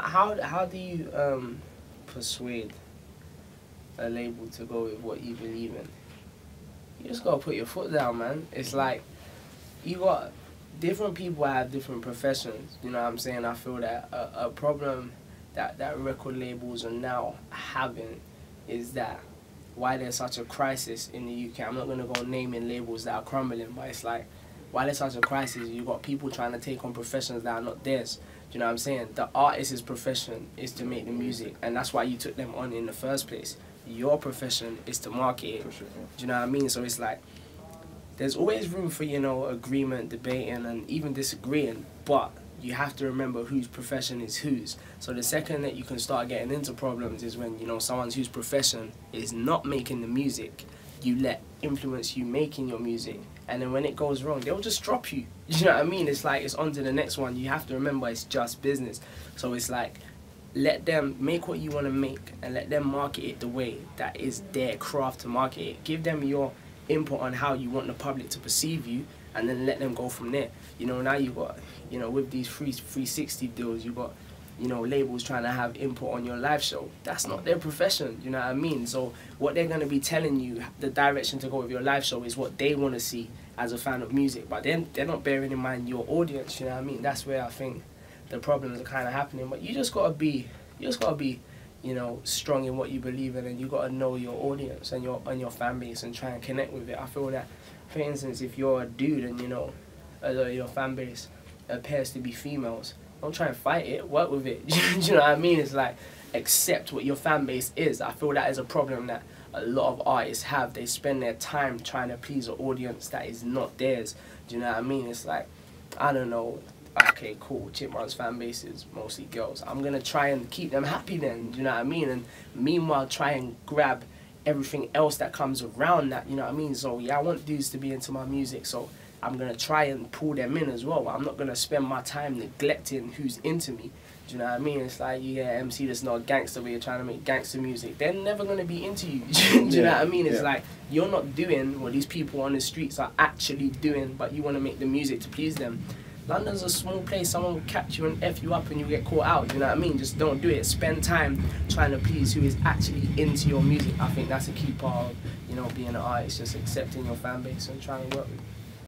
how do you persuade a label to go with what you believe in? You just gotta put your foot down, man. It's like you got different people have different professions. You know what I'm saying? I feel that a problem that record labels are now having is that why there's such a crisis in the UK. I'm not gonna go naming labels that are crumbling, but it's like why there's such a crisis. You got people trying to take on professions that are not theirs. Do you know what I'm saying? The artist's profession is to make the music, and that's why you took them on in the first place. Your profession is to market it. Sure, yeah. Do you know what I mean? So it's like there's always room for, you know, agreement, debating, and even disagreeing, but you have to remember whose profession is whose. So the second that you can start getting into problems is when, you know, someone whose profession is not making the music, you let influence you making your music, and then when it goes wrong, they'll just drop you. You know what I mean? It's like it's on to the next one. You have to remember it's just business. So it's like let them make what you want to make and let them market it the way that is their craft to market it. Give them your input on how you want the public to perceive you, and then let them go from there. You know, now you got, you know, with these 360 deals, you got, you know, labels trying to have input on your live show. That's not their profession, you know what I mean? So what they're going to be telling you, the direction to go with your live show, is what they want to see as a fan of music. But then they're not bearing in mind your audience, you know what I mean? That's where I think the problems are kind of happening. But you just got to be, you know, strong in what you believe in, and you got to know your audience and your fan base and try and connect with it. I feel that, for instance, if you're a dude and, you know, your fan base appears to be females, don't try and fight it, work with it. Do you know what I mean? It's like, accept what your fan base is. I feel that is a problem that a lot of artists have. They spend their time trying to please an audience that is not theirs. Do you know what I mean? It's like, I don't know, okay, cool, Chipmunk's fan base is mostly girls. I'm going to try and keep them happy then, do you know what I mean? And meanwhile, try and grab everything else that comes around that, you know what I mean? So, yeah, I want dudes to be into my music, so I'm going to try and pull them in as well. I'm not going to spend my time neglecting who's into me. Do you know what I mean? It's like, you get an MC that's not a gangster, but you're trying to make gangster music. They're never going to be into you. Do you know what I mean? It's like, you're not doing what these people on the streets are actually doing, but you want to make the music to please them. London's a small place. Someone will catch you and F you up and you get caught out. You know what I mean? Just don't do it. Spend time trying to please who is actually into your music. I think that's a key part of, you know, being an artist, just accepting your fan base and trying to work with it.